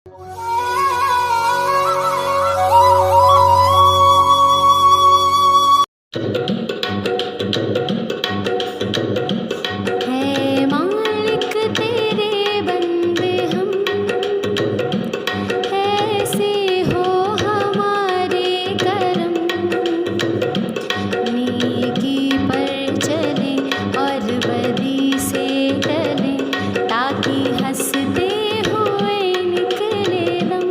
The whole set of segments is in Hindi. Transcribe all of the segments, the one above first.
है मालिक तेरे बंदे हम, ऐसे हो हमारे करम। नेकी पर चले और बदी से टले, ताकि हंसते हुए निकले दम।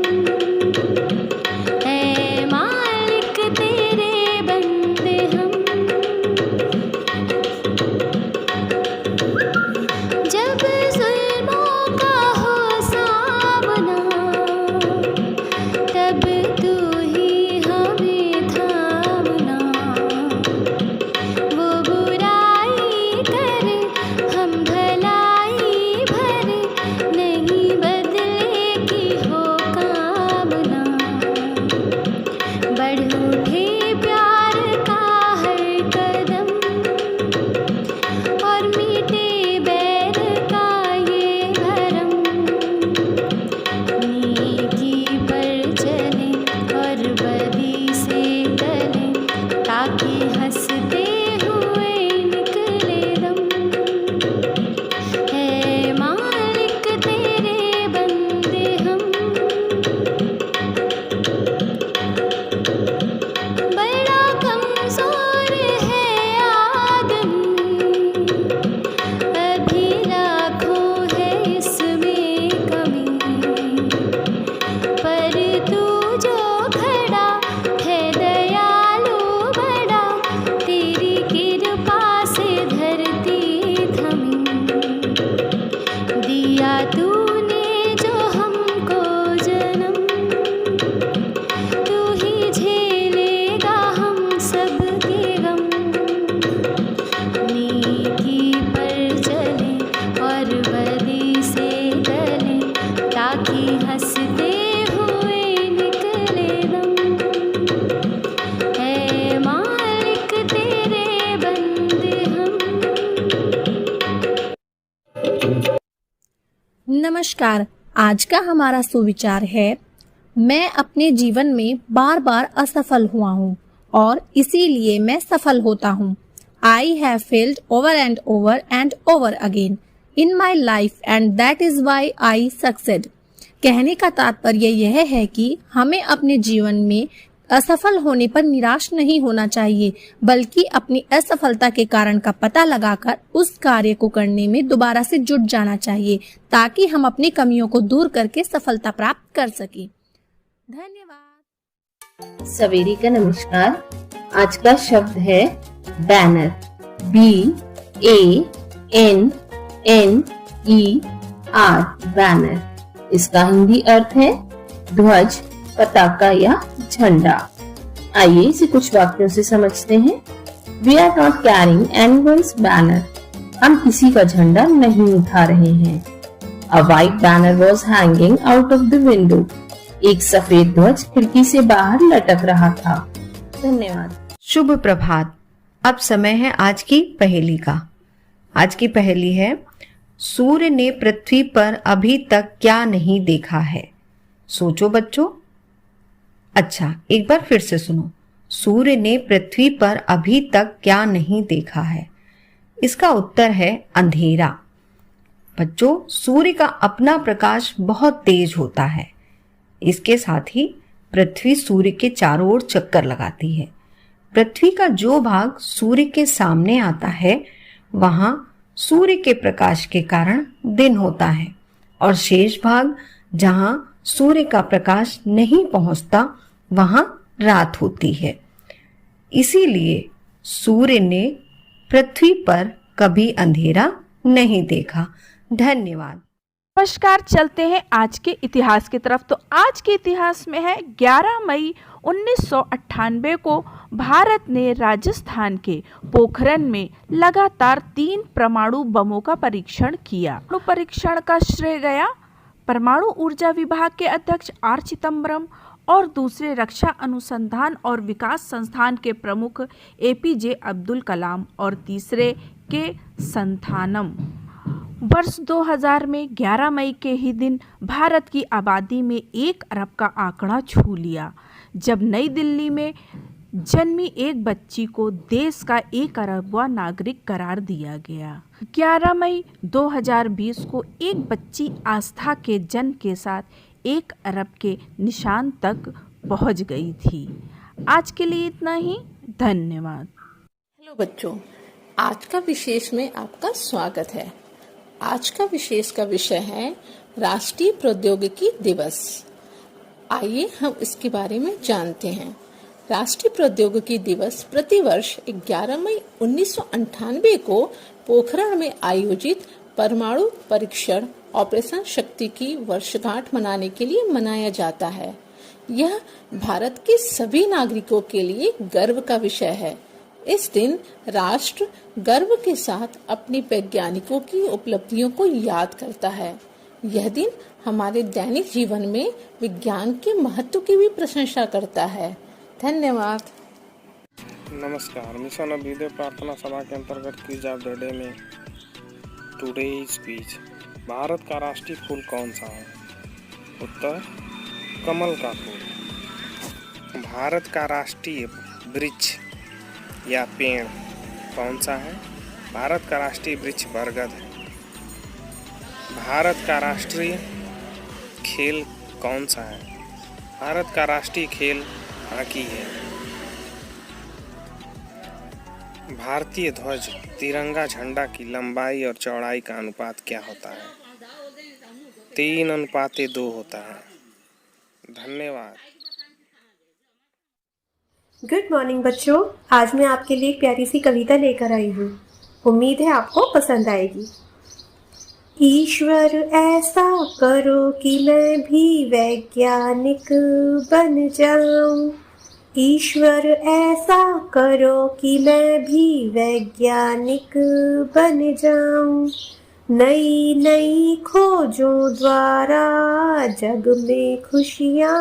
है मालिक तेरे बंदे हम, जब जुल्मों का हो सामना, तब तू ही हमें थामना। वो बुराई करे हम भलाई भरे, नहीं बदले की हो कामना। बढ़ उठे प्यार का हर कदम, और मीठे बैर का ये भरम। नेकी पर चले और बदी से टले, ताकि हंसते हुए निकले दम। है मालिक तेरे बंदे हम, बड़ा कमजोर है आदमी, अभी लाखों है इसमें कमी। पर तू जो खड़ा है दयालु बड़ा, तेरी कृपा से धरती थमी। दिया तूने जो हमको जन्म, तू ही झेलेगा हम सबके गम। नेकी पर चले और बदी से टले, ताकि हंसते हुए निकले दम। है मालिक तेरे बंदे हम। नमस्कार। आज का हमारा सुविचार है, मैं अपने जीवन में बार बार असफल हुआ हूँ और इसीलिए मैं सफल होता हूँ। I have failed over and over again in my life and that is why I succeed। कहने का तात्पर्य यह है कि हमें अपने जीवन में असफल होने पर निराश नहीं होना चाहिए, बल्कि अपनी असफलता के कारण का पता लगाकर उस कार्य को करने में दोबारा से जुट जाना चाहिए, ताकि हम अपनी कमियों को दूर करके सफलता प्राप्त कर सकें। धन्यवाद। सवेरे का नमस्कार। आज का शब्द है बैनर। BANNER, banner. इसका हिंदी अर्थ है ध्वज, पताका या झंडा। आइए इसे कुछ वाक्यों से समझते हैं। We are not carrying anyone's banner। हम किसी का झंडा नहीं उठा रहे हैं। A white banner was hanging out of the window। एक सफेद ध्वज खिड़की से बाहर लटक रहा था। धन्यवाद। शुभ प्रभात। अब समय है आज की पहेली का। आज की पहेली है, सूर्य ने पृथ्वी पर अभी तक क्या नहीं देखा है। सोचो बच्चों। अच्छा, एक बार फिर से सुनो। सूर्य ने पृथ्वी पर अभी तक क्या नहीं देखा है। इसका उत्तर है अंधेरा। बच्चों, सूर्य का अपना प्रकाश बहुत तेज होता है। इसके साथ ही पृथ्वी सूर्य के चारों ओर चक्कर लगाती है। पृथ्वी का जो भाग सूर्य के सामने आता है, वहां सूर्य के प्रकाश के कारण दिन होता है, और शेष भाग जहां सूर्य का प्रकाश नहीं पहुंचता, वहां रात होती है। इसीलिए सूर्य ने पृथ्वी पर कभी अंधेरा नहीं देखा। धन्यवाद। नमस्कार। चलते हैं आज के इतिहास की तरफ। तो आज के इतिहास में है 11 मई 1998 को भारत ने राजस्थान के पोखरण में लगातार 3 परमाणु बमों का परीक्षण किया। परमाणु परीक्षण का श्रेय गया परमाणु ऊर्जा विभाग के अध्यक्ष आर चिदम्बरम और दूसरे रक्षा अनुसंधान और विकास संस्थान के प्रमुख APJ अब्दुल कलाम और तीसरे के संथानम। वर्ष 2000 में 11 मई के ही दिन भारत की आबादी में 1 अरब का आंकड़ा छू लिया, जब नई दिल्ली में जन्मी एक बच्ची को देश का 1 अरबवां नागरिक करार दिया गया। 11 मई 2020 को एक बच्ची आस्था के जन्म के साथ 1 अरब के निशान तक पहुंच गई थी। आज के लिए इतना ही। धन्यवाद। हेलो बच्चों, आज का विशेष में आपका स्वागत है। आज का विशेष का विषय है राष्ट्रीय प्रौद्योगिकी दिवस। आइए हम इसके बारे में जानते हैं। राष्ट्रीय प्रौद्योगिकी दिवस प्रतिवर्ष 11 मई 1998 को पोखरण में आयोजित परमाणु परीक्षण ऑपरेशन शक्ति की वर्षगांठ मनाने के लिए मनाया जाता है। यह भारत के सभी नागरिकों के लिए गर्व का विषय है। इस दिन राष्ट्र गर्व के साथ अपनी वैज्ञानिकों की उपलब्धियों को याद करता है। यह दिन हमारे दैनिक जीवन में विज्ञान के महत्व की भी प्रशंसा करता है। धन्यवाद। नमस्कार। मिशन अभ्युदय प्रार्थना सभा के अंतर्गत क्विज ऑफ द डे में टुडे स्पीच। भारत का राष्ट्रीय फूल कौन सा है? उत्तर कमल का फूल। भारत का राष्ट्रीय वृक्ष या पेड़ कौन सा है? भारत का राष्ट्रीय वृक्ष बरगद है। भारत का राष्ट्रीय खेल कौन सा है? भारत का राष्ट्रीय खेल हॉकी है। भारतीय ध्वज तिरंगा झंडा की लंबाई और चौड़ाई का अनुपात क्या होता है? 3:2 होता है। धन्यवाद। गुड मॉर्निंग बच्चों, आज मैं आपके लिए एक प्यारी सी कविता लेकर आई हूँ। उम्मीद है आपको पसंद आएगी। ईश्वर ऐसा करो कि मैं भी वैज्ञानिक बन जाऊं। ईश्वर ऐसा करो कि मैं भी वैज्ञानिक बन जाऊं। नई नई खोजों द्वारा जग में खुशियाँ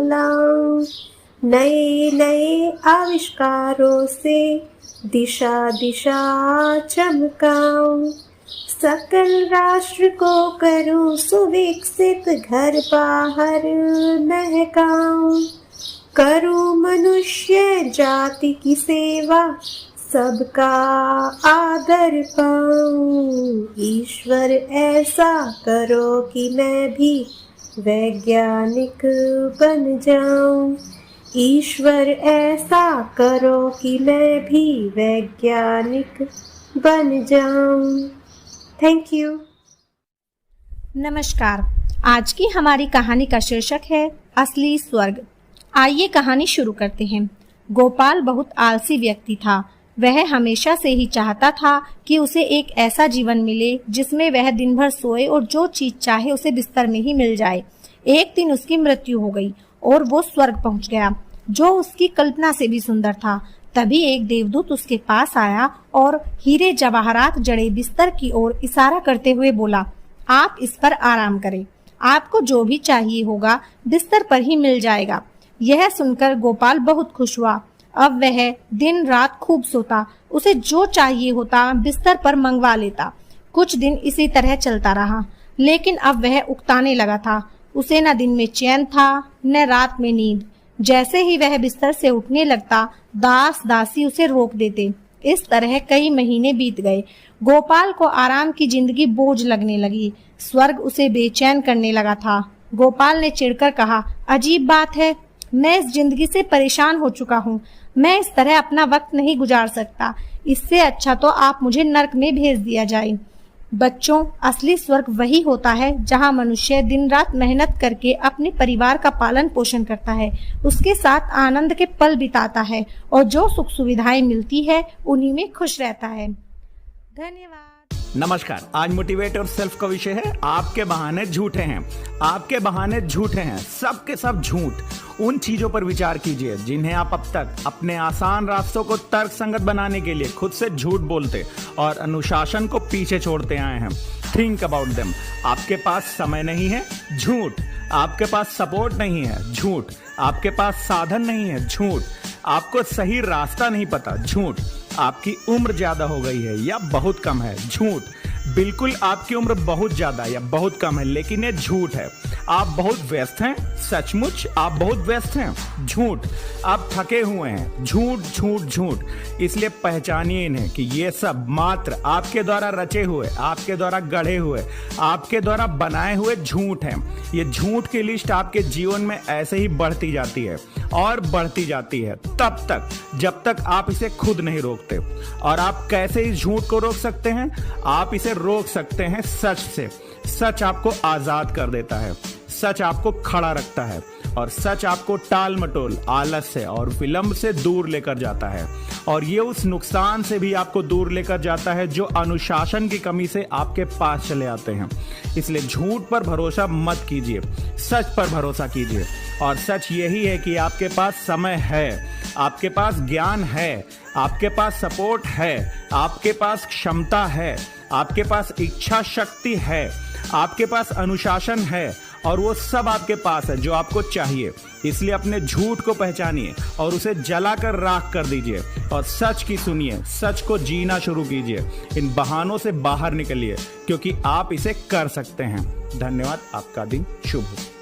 लाऊं। नए नए आविष्कारों से दिशा दिशा चमकाऊं। सकल राष्ट्र को करूं सुविकसित, घर बाहर महकाऊं। करूं मनुष्य जाति की सेवा, सबका आदर पाऊं। ईश्वर ऐसा करो कि मैं भी वैज्ञानिक बन जाऊं। ईश्वर ऐसा करो कि मैं भी वैज्ञानिक बन जाऊं। Thank you. नमस्कार। आज की हमारी कहानी का शीर्षक है असली स्वर्ग। आइए कहानी शुरू करते हैं। गोपाल बहुत आलसी व्यक्ति था। वह हमेशा से ही चाहता था कि उसे एक ऐसा जीवन मिले जिसमें वह दिन भर सोए और जो चीज चाहे उसे बिस्तर में ही मिल जाए। एक दिन उसकी मृत्यु हो गई और वो स्वर्ग पहुंच गया, जो उसकी कल्पना से भी सुंदर था। तभी एक देवदूत उसके पास आया और हीरे जवाहरात जड़े बिस्तर की ओर इशारा करते हुए बोला, आप इस पर आराम करें। आपको जो भी चाहिए होगा बिस्तर पर ही मिल जाएगा। यह सुनकर गोपाल बहुत खुश हुआ। अब वह दिन रात खूब सोता, उसे जो चाहिए होता बिस्तर पर मंगवा लेता। कुछ दिन इसी तरह चलता रहा, लेकिन अब वह उकताने लगा था। उसे न दिन में चैन था न रात में नींद। जैसे ही वह बिस्तर से उठने लगता, दास दासी उसे रोक देते। इस तरह कई महीने बीत गए। गोपाल को आराम की जिंदगी बोझ लगने लगी। स्वर्ग उसे बेचैन करने लगा था। गोपाल ने चिढ़कर कहा, अजीब बात है, मैं इस जिंदगी से परेशान हो चुका हूँ। मैं इस तरह अपना वक्त नहीं गुजार सकता। इससे अच्छा तो आप मुझे नर्क में भेज दिया जाए। बच्चों, असली स्वर्ग वही होता है जहाँ मनुष्य दिन रात मेहनत करके अपने परिवार का पालन पोषण करता है, उसके साथ आनंद के पल बिताता है और जो सुख सुविधाएं मिलती है उन्हीं में खुश रहता है। धन्यवाद। नमस्कार। आज मोटिवेट और सेल्फ का विषय है आपके बहाने झूठे हैं। आपके बहाने झूठे हैं, सब के सब झूठ। उन चीजों पर विचार कीजिए जिन्हें आप अब तक अपने आसान रास्तों को तर्क संगत बनाने के लिए खुद से झूठ बोलते और अनुशासन को पीछे छोड़ते आए हैं। Think about them. आपके पास समय नहीं है, झूठ। आपके पास सपोर्ट नहीं है, झूठ। आपके पास साधन नहीं है, झूठ। आपको सही रास्ता नहीं पता, झूठ। आपकी उम्र ज्यादा हो गई है या बहुत कम है, झूठ। बिल्कुल आपकी उम्र बहुत ज्यादा या बहुत कम है, लेकिन ये झूठ है। आप बहुत व्यस्त हैं, सचमुच आप बहुत व्यस्त हैं, झूठ। आप थके हुए हैं, झूठ झूठ झूठ। इसलिए पहचानिए इन्हें कि ये सब मात्र आपके द्वारा रचे हुए, आपके द्वारा गढ़े हुए, आपके द्वारा बनाए हुए झूठ हैं। ये झूठ की लिस्ट आपके जीवन में ऐसे ही बढ़ती जाती है और बढ़ती जाती है तब तक जब तक आप इसे खुद नहीं रोकते। और आप कैसे इस झूठ को रोक सकते हैं? आप इसे रोक सकते हैं सच से। सच आपको आजाद कर देता है, सच आपको खड़ा रखता है और सच आपको टाल मटोल, आलस से और विलंब से दूर लेकर जाता है। और ये उस नुकसान से भी आपको दूर लेकर जाता है जो अनुशासन की कमी से आपके पास चले आते हैं। इसलिए झूठ पर भरोसा मत कीजिए, सच पर भरोसा कीजिए। और सच यही है कि आपके पास समय है, आपके पास ज्ञान है, आपके पास सपोर्ट है, आपके पास क्षमता है, आपके पास इच्छा शक्ति है, आपके पास अनुशासन है और वो सब आपके पास है जो आपको चाहिए। इसलिए अपने झूठ को पहचानिए और उसे जलाकर राख कर दीजिए और सच की सुनिए, सच को जीना शुरू कीजिए। इन बहानों से बाहर निकलिए क्योंकि आप इसे कर सकते हैं। धन्यवाद। आपका दिन शुभ हो।